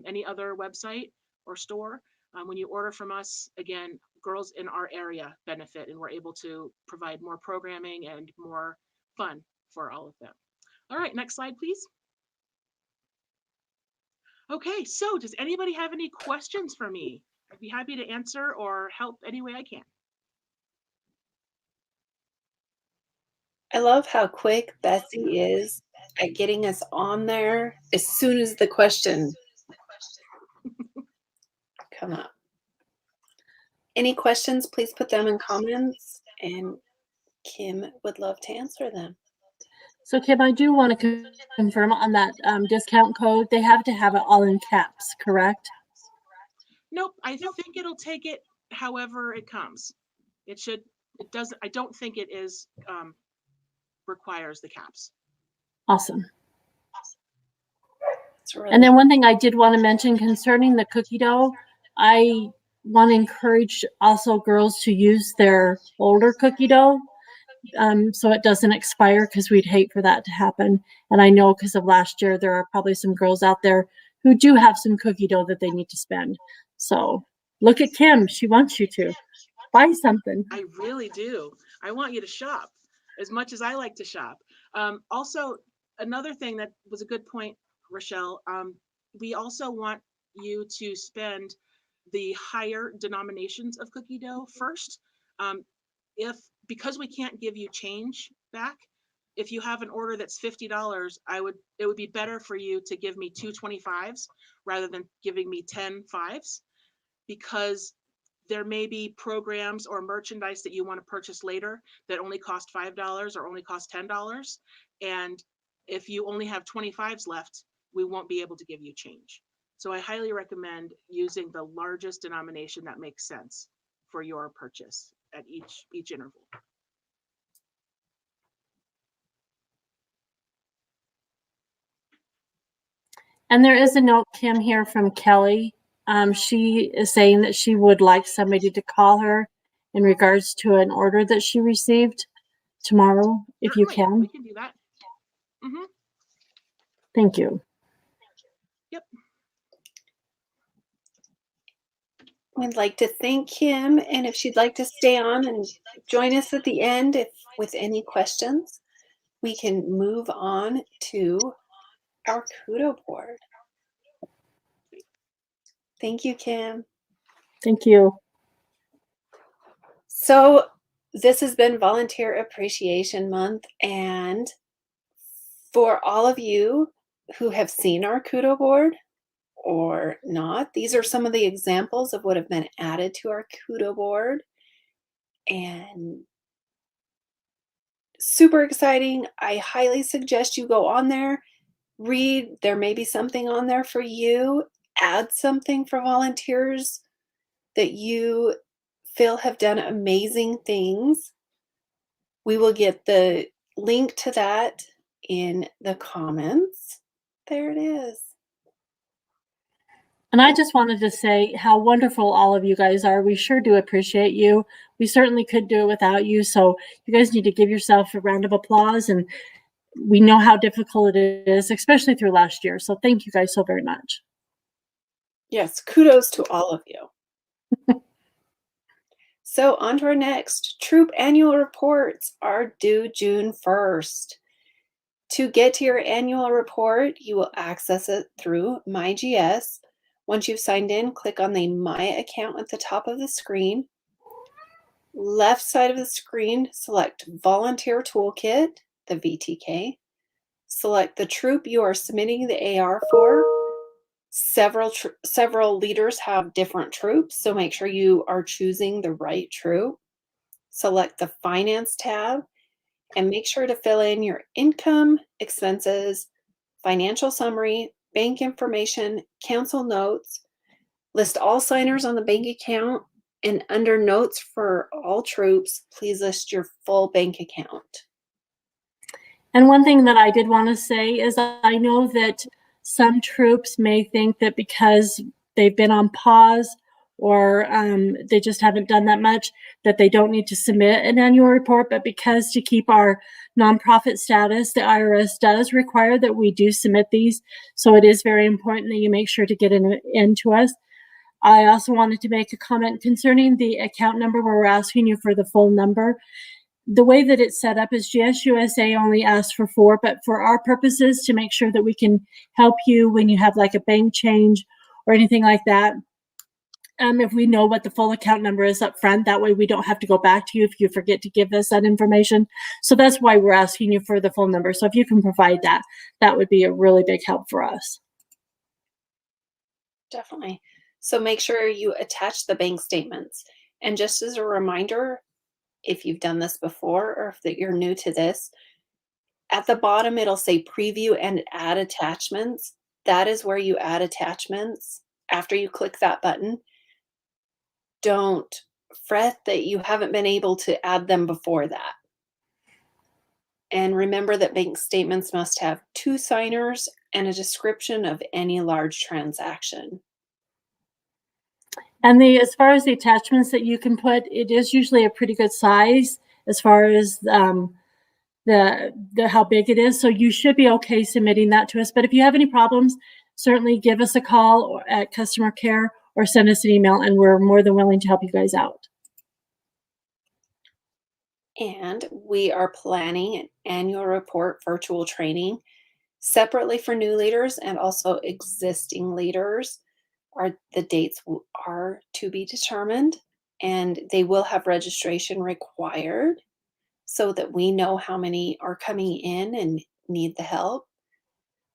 any other website or store. When you order from us, again, girls in our area benefit, and we're able to provide more programming and more fun for all of them. All right, next slide, please. Okay, so does anybody have any questions for me? I'd be happy to answer or help any way I can. I love how quick Bessie is at getting us on there as soon as the question come up. Any questions, please put them in comments, and Kim would love to answer them. So Kim, I do want to confirm on that discount code. They have to have it all in caps, correct? Nope, I think it'll take it however it comes. It doesn't, I don't think it is requires the caps. Awesome. Really And then one thing I did want to mention concerning the cookie dough, I want to encourage also girls to use their older cookie dough so it doesn't expire, because we'd hate for that to happen. And I know because of last year, there are probably some girls out there who do have some cookie dough that they need to spend. So look at Kim. She wants you to buy something. I really do. I want you to shop as much as I like to shop. Also, another thing that was a good point, Rochelle, we also want you to spend the higher denominations of cookie dough first. Because we can't give you change back, if you have an order that's $50, it would be better for you to give me 2 25s rather than giving me 10 5s, because there may be programs or merchandise that you want to purchase later that only cost $5 or only cost $10. And if you only have 25s left, we won't be able to give you change. So I highly recommend using the largest denomination that makes sense for your purchase at each interval. And there is a note, Kim, here from Kelly. She is saying that she would like somebody to call her in regards to an order that she received tomorrow, if you Certainly, can. we can do that. Mm-hmm. Thank you. Yep. We'd like to thank Kim, and if she'd like to stay on and join us at the end with any questions, we can move on to our Kudo board. Thank you, Kim. Thank you. So this has been Volunteer Appreciation Month, and for all of you who have seen our Kudo board or not, these are some of the examples of what have been added to our Kudo board, and super exciting. I highly suggest you go on there, read. There may be something on there for you. Add something for volunteers that you feel have done amazing things. We will get the link to that in the comments. There it is. And I just wanted to say how wonderful all of you guys are. We sure do appreciate you. We certainly could do it without you. So you guys need to give yourself a round of applause. And we know how difficult it is, especially through last year. So thank you guys so very much. Yes, kudos to all of you. So on to our next. Troop annual reports are due June 1st. To get to your annual report, you will access it through MyGS. Once you've signed in, click on the My account at the top of the screen. left side of the screen, select Volunteer Toolkit, the VTK. Select the troop you are submitting the AR for. Several leaders have different troops, so make sure you are choosing the right troop. Select the Finance tab and make sure to fill in your income, expenses, financial summary, bank information, council notes. List all signers on the bank account, and under notes for all troops, please list your full bank account. And one thing that I did want to say is I know that some troops may think that because they've been on pause or they just haven't done that much, that they don't need to submit an annual report. But because to keep our nonprofit status, the IRS does require that we do submit these. So it is very important that you make sure to get in to us. I also wanted to make a comment concerning the account number where we're asking you for the full number. The way that it's set up is GSUSA only asks for 4, but for our purposes, to make sure that we can help you when you have like a bank change or anything like that, if we know what the full account number is up front, that way we don't have to go back to you if you forget to give us that information. So that's why we're asking you for the full number. So if you can provide that, that would be a really big help for us. Definitely. So make sure you attach the bank statements. And just as a reminder, if you've done this before or if you're new to this, at the bottom it'll say preview and add attachments. That is where you add attachments after you click that button. Don't fret that you haven't been able to add them before that. And remember that bank statements must have 2 signers and a description of any large transaction. And as far as the attachments that you can put, it is usually a pretty good size as far as the how big it is. So you should be okay submitting that to us. But if you have any problems, certainly give us a call or at customer care or send us an email, and we're more than willing to help you guys out. And we are planning an annual report virtual training separately for new leaders and also existing leaders. The dates are to be determined, and they will have registration required so that we know how many are coming in and need the help.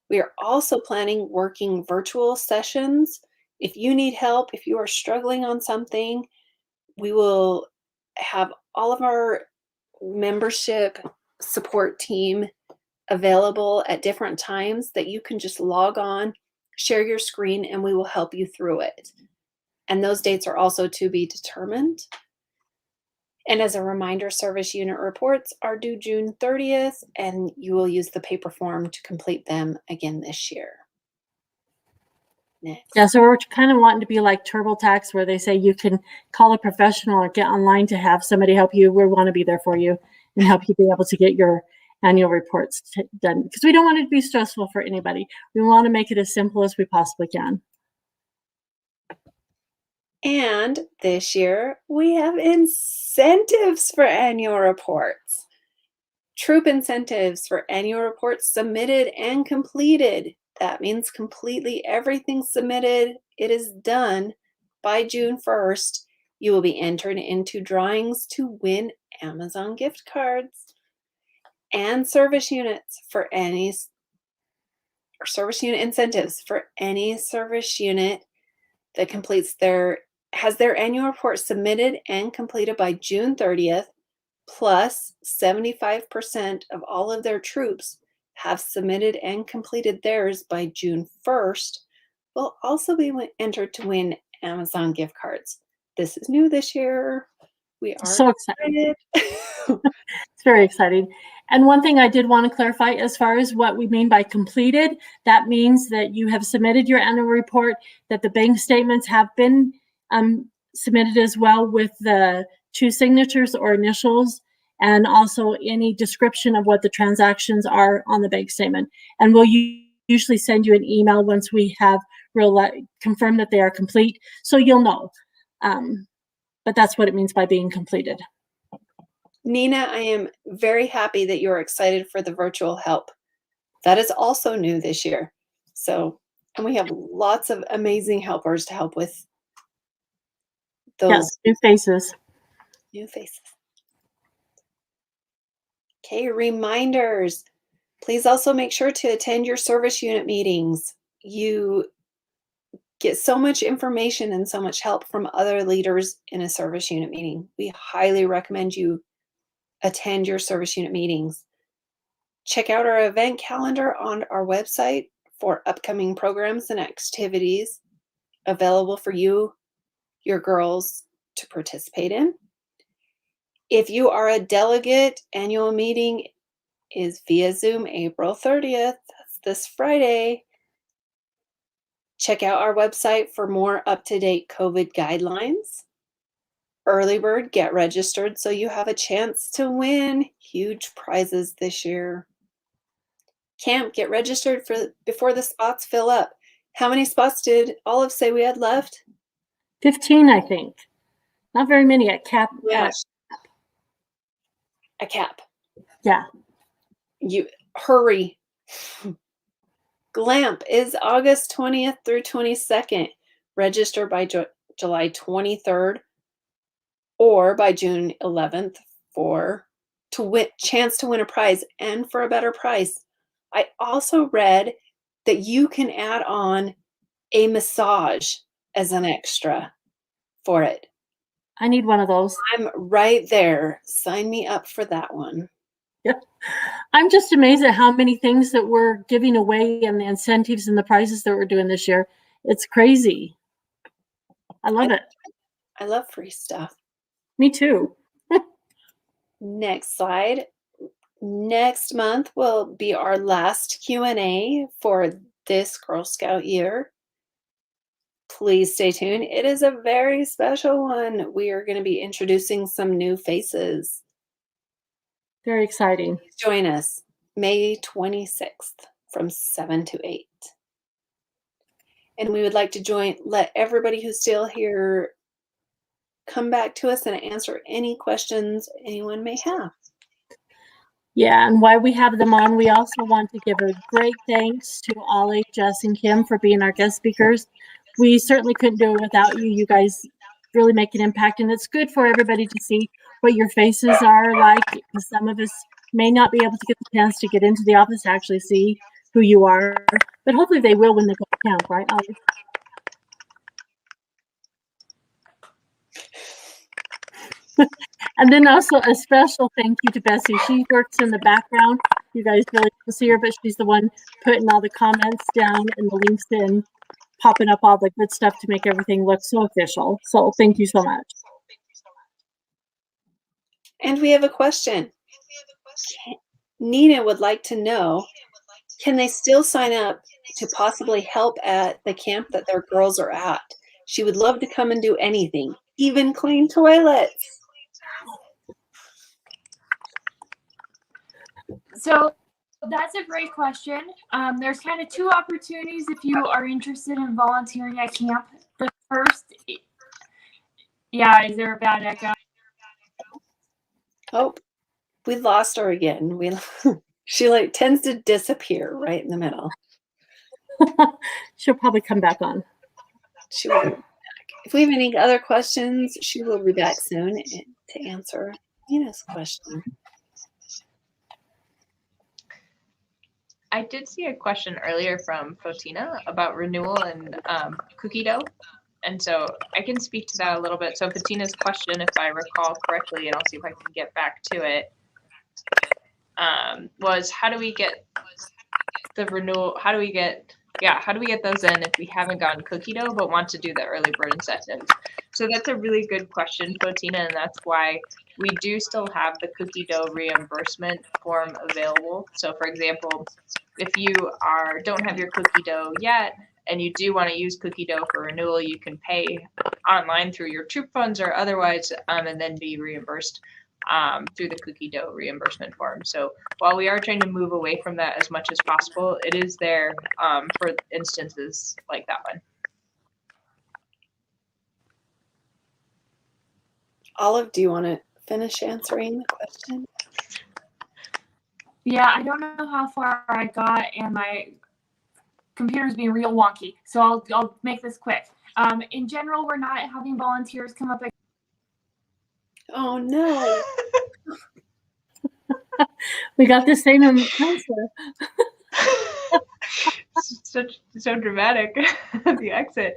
We are also planning working virtual sessions. If you need help, if you are struggling on something, we will have all of our membership support team available at different times that you can just log on, share your screen, and we will help you through it. And those dates are also to be determined. And as a reminder, service unit reports are due June 30th, and you will use the paper form to complete them again this year. Next. Yeah, so we're kind of wanting to be like TurboTax, where they say you can call a professional or get online to have somebody help you. We want to be there for you and help you be able to get your annual reports done, because we don't want it to be stressful for anybody. We want to make it as simple as we possibly can. And this year we have incentives for annual reports. Troop incentives for annual reports submitted and completed. That means completely everything submitted. It is done by June 1st. You will be entered into drawings to win Amazon gift cards and service units for any, or service unit incentives for any service unit that has their annual report submitted and completed by June 30th, plus 75% of all of their troops have submitted and completed theirs by June 1st, will also be entered to win Amazon gift cards. This is new this year. We are so excited. It's very exciting. And one thing I did want to clarify as far as what we mean by completed, that means that you have submitted your annual report, that the bank statements have been submitted as well with the 2 signatures or initials, and also any description of what the transactions are on the bank statement. And we'll usually send you an email once we have confirmed that they are complete, so you'll know. But that's what it means by being completed. Nina, I am very happy that you're excited for the virtual help. That is also new this year. So, and we have lots of amazing helpers to help with those. Yes, new faces. New faces. Okay, reminders. Please also make sure to attend your service unit meetings. You get so much information and so much help from other leaders in a service unit meeting. We highly recommend you attend your service unit meetings. Check out our event calendar on our website for upcoming programs and activities available for you, your girls, to participate in. If you are a delegate, annual meeting is via Zoom April 30th. That's this Friday. Check out our website for more up-to-date COVID guidelines. Early bird, get registered so you have a chance to win huge prizes this year. Camp, get registered before the spots fill up. How many spots did Olive say we had left? 15, I think. Not very many at Cap. A cap. Yeah. You hurry. GLAMP is August 20th through 22nd. Register by July 23rd or by June 11th chance to win a prize and for a better price. I also read that you can add on a massage as an extra for it. I need one of those. I'm right there. Sign me up for that one. I'm just amazed at how many things that we're giving away and the incentives and the prizes that we're doing this year. It's crazy. I love it. I love free stuff. Me too. Next slide. Next month will be our last Q&A for this Girl Scout year. Please stay tuned. It is a very special one. We are going to be introducing some new faces. Very exciting. Join us May 26th from 7 to 8. And we would like to let everybody who's still here come back to us and answer any questions anyone may have. Yeah, and while we have them on, we also want to give a great thanks to Ollie, Jess, and Kim for being our guest speakers. We certainly couldn't do it without you. You guys really make an impact, and it's good for everybody to see what your faces are like. Some of us may not be able to get the chance to get into the office to actually see who you are, but hopefully they will when they go to camp, right, Ollie? And then also a special thank you to Bessie. She works in the background. You guys really don't see her, but she's the one putting all the comments down and the links in, popping up all the good stuff to make everything look so official. So thank you so much. And we have a question. Nina would like to know, can they still sign up to possibly help at the camp that their girls are at? She would love to come and do anything, even clean toilets. So that's a great question. There's kind of two opportunities if you are interested in volunteering at camp. The first, is there a bad echo? Oh, we lost her again. She tends to disappear right in the middle. She'll probably come back on. She will be back. If we have any other questions, she will be back soon to answer Nina's question. I did see a question earlier from Fotina about renewal and cookie dough. And so I can speak to that a little bit. So Fotina's question, if I recall correctly, and I'll see if I can get back to it, was how do we get the renewal? How do we get those in if we haven't gotten cookie dough but want to do the early bird incentives? So that's a really good question, Fotina, and that's why we do still have the cookie dough reimbursement form available. So for example, if you don't have your cookie dough yet and you do want to use cookie dough for renewal, you can pay online through your troop funds or otherwise, and then be reimbursed through the cookie dough reimbursement form. So while we are trying to move away from that as much as possible, it is there for instances like that one. Olive, do you want to finish answering the question? Yeah, I don't know how far I got, and my computer's being real wonky. So I'll make this quick. In general, we're not having volunteers come up. Oh no. We got the same answer. So dramatic at the exit.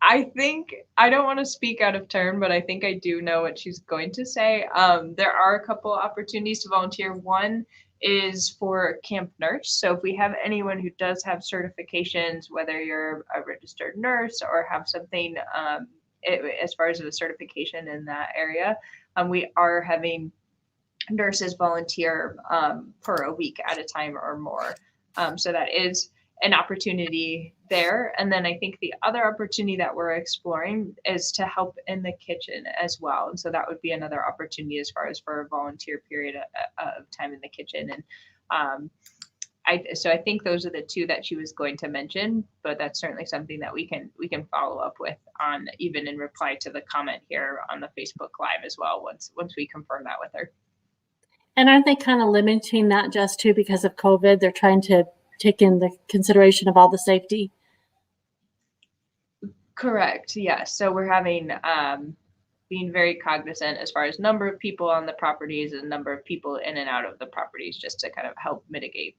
I think I don't want to speak out of turn, but I think I do know what she's going to say. There are a couple opportunities to volunteer. One is for camp nurse. So if we have anyone who does have certifications, whether you're a registered nurse or have something as far as a certification in that area, we are having nurses volunteer for a week at a time or more. So that is an opportunity there. And then I think the other opportunity that we're exploring is to help in the kitchen as well. And so that would be another opportunity as far as for a volunteer period of time in the kitchen. And so I think those are the two that she was going to mention, but that's certainly something that we can follow up with on, even in reply to the comment here on the Facebook Live as well, once we confirm that with her. And aren't they kind of limiting that just too because of COVID? They're trying to take in the consideration of all the safety. Correct. Yes. So we're having being very cognizant as far as number of people on the properties and number of people in and out of the properties, just to kind of help mitigate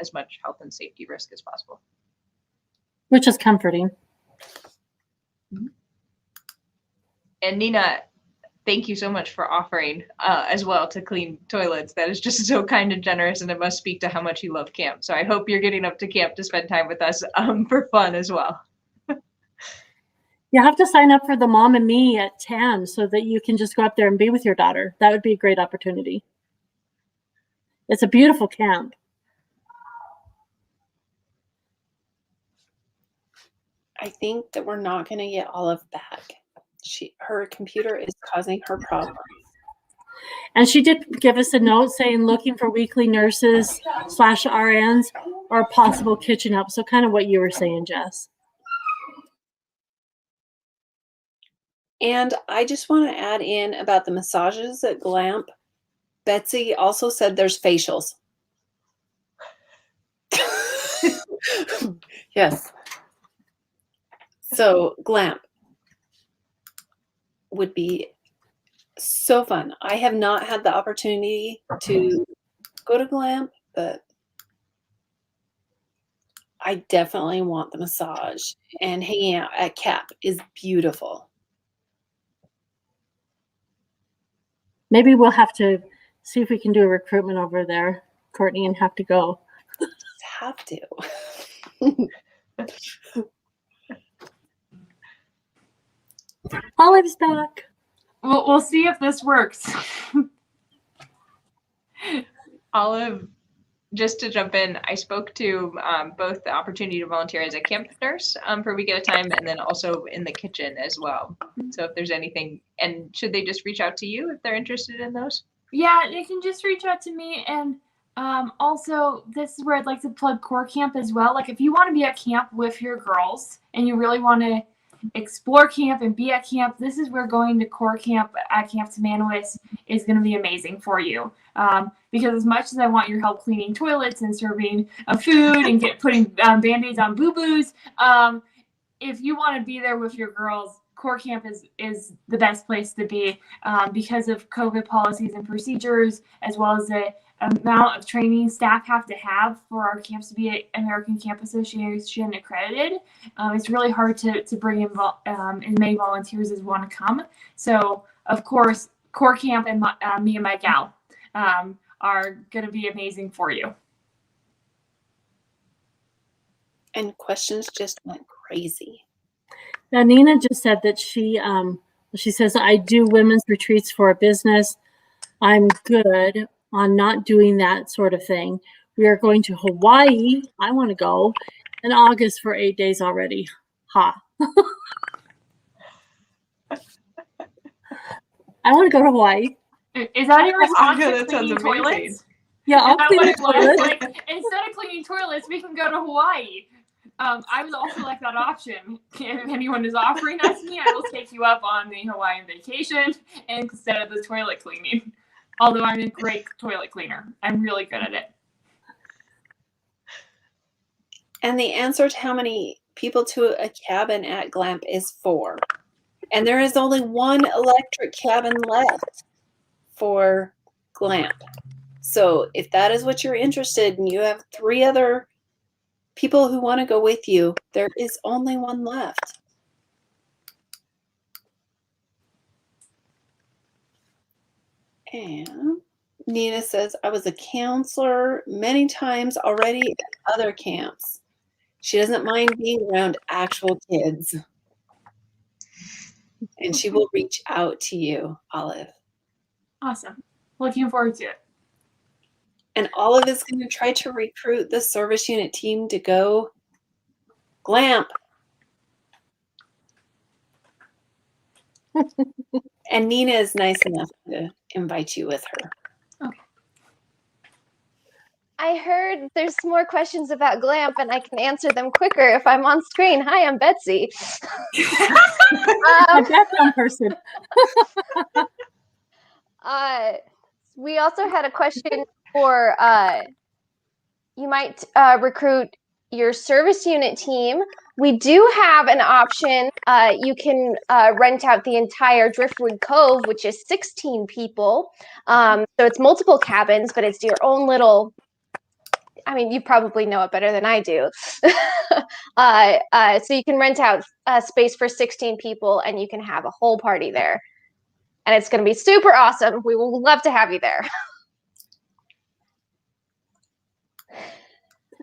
as much health and safety risk as possible. Which is comforting. And Nina, thank you so much for offering as well to clean toilets. That is just so kind and generous, and it must speak to how much you love camp. So I hope you're getting up to camp to spend time with us for fun as well. You have to sign up for the Mom and Me at 10 so that you can just go up there and be with your daughter. That would be a great opportunity. It's a beautiful camp. I think that we're not going to get Olive back. Her computer is causing her problems. And she did give us a note saying looking for weekly nurses / RNs or possible kitchen help. So kind of what you were saying, Jess. And I just want to add in about the massages at Glamp. Betsy also said there's facials. Yes. So Glamp would be so fun. I have not had the opportunity to go to Glamp, but I definitely want the massage. And hanging out at CAP is beautiful. Maybe we'll have to see if we can do a recruitment over there, Courtney, and have to go. Just have to. Olive's back. We'll see if this works. Olive, just to jump in, I spoke to both the opportunity to volunteer as a camp nurse for a week at a time, and then also in the kitchen as well. So if there's anything, and should they just reach out to you if they're interested in those? Yeah, they can just reach out to me. And also, this is where I'd like to plug Core Camp as well. Like, if you want to be at camp with your girls and you really want to explore camp and be at camp, this is where going to Core Camp at Camp Tamanawis is going to be amazing for you. Because as much as I want your help cleaning toilets and serving food and putting Band-Aids on boo-boos, if you want to be there with your girls, Core Camp is the best place to be because of COVID policies and procedures, as well as the amount of training staff have to have for our camps to be American Camp Association accredited. It's really hard to bring in as many volunteers as want to come. So, of course, Core Camp and me and my gal are going to be amazing for you. And questions just went crazy. Now, Nina just said that she says, I do women's retreats for a business. I'm good on not doing that sort of thing. We are going to Hawaii. I want to go in August for 8 days already. Ha. I want to go to Hawaii. Is that in response to that sounds cleaning amazing. toilets? Yeah, I'll clean the toilet. Like, instead of cleaning toilets, we can go to Hawaii. I would also like that option. If anyone is offering that to me, I will take you up on the Hawaiian vacation instead of the toilet cleaning. Although I'm a great toilet cleaner. I'm really good at it. And the answer to how many people to a cabin at Glamp is 4. And there is only one electric cabin left for Glamp. So if that is what you're interested in, you have 3 other people who want to go with you, there is only one left. And Nina says, I was a counselor many times already at other camps. She doesn't mind being around actual kids. And she will reach out to you, Olive. Awesome. Looking forward to it. And Olive is going to try to recruit the service unit team to go Glamp. And Nina is nice enough to invite you with her. I heard there's more questions about Glamp, and I can answer them quicker if I'm on screen. Hi, I'm Betsy. A background person. We also had a question for you might recruit your service unit team. We do have an option. You can rent out the entire Driftwood Cove, which is 16 people. So it's multiple cabins, but it's your own little. I mean, you probably know it better than I do. So you can rent out space for 16 people, and you can have a whole party there. And it's going to be super awesome. We will love to have you there.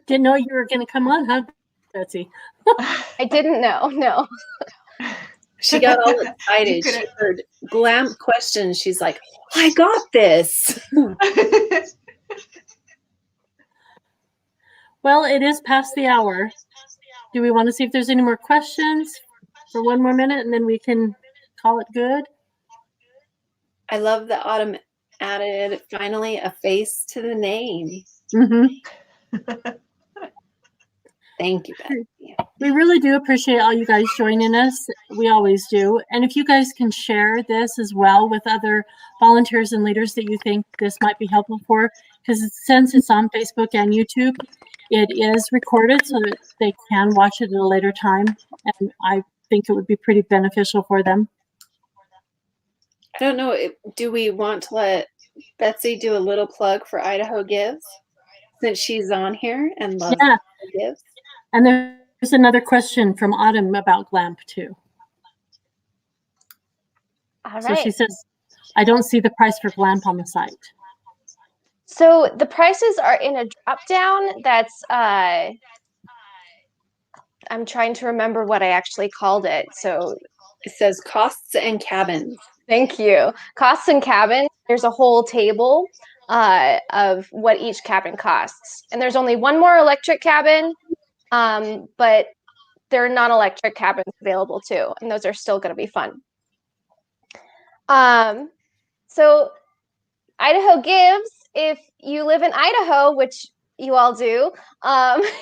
Didn't know you were going to come on, huh, Betsy? I didn't know. No. She got all excited. She heard Glamp questions. She's like, I got this. Well, it is past the hour. Do we want to see if there's any more questions for one more minute, and then we can call it good? I love that Autumn added finally a face to the name. Mm-hmm. Thank you, Betsy. We really do appreciate all you guys joining us. We always do. And if you guys can share this as well with other volunteers and leaders that you think this might be helpful for, because since it's on Facebook and YouTube, it is recorded so that they can watch it at a later time. And I think it would be pretty beneficial for them. I don't know. Do we want to let Betsy do a little plug for Idaho Gives since she's on here and loves Yeah. Idaho Gives? And there's another question from Autumn about Glamp too. All So right. she says, I don't see the price for Glamp on the site. So the prices are in a drop down that's I'm trying to remember what I actually called it. So It says costs and cabins. thank you. Costs and cabins. There's a whole table of what each cabin costs. And there's only one more electric cabin, but there are non-electric cabins available too. And those are still going to be fun. So Idaho Gives, if you live in Idaho, which you all do,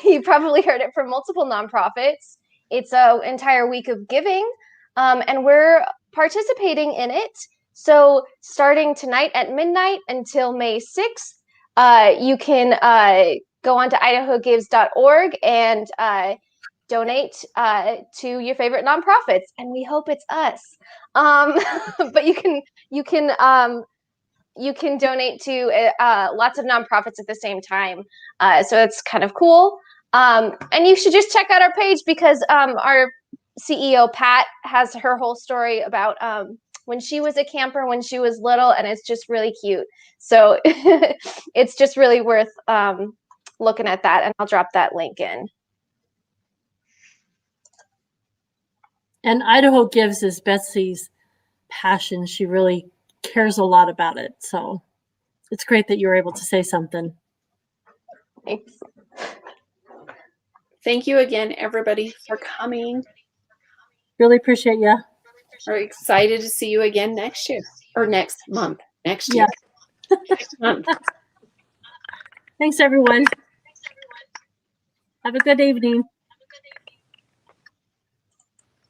you probably heard it from multiple nonprofits. It's an entire week of giving, and we're participating in it. So starting tonight at midnight until May 6th, you can go on to idahogives.org and donate to your favorite nonprofits, and we hope it's us. But you can donate to lots of nonprofits at the same time. So it's kind of cool. And you should just check out our page because our CEO, Pat, has her whole story about when she was a camper, when she was little, and it's just really cute. So it's just really worth looking at that, and I'll drop that link in. And Idaho Gives is Betsy's passion. She really cares a lot about it. So it's great that you were able to say something. Thanks. Thank you again, everybody, for coming. Really appreciate you. We're excited to see you again next year or next month. Next year. Next month. Thanks, everyone. Have a good evening.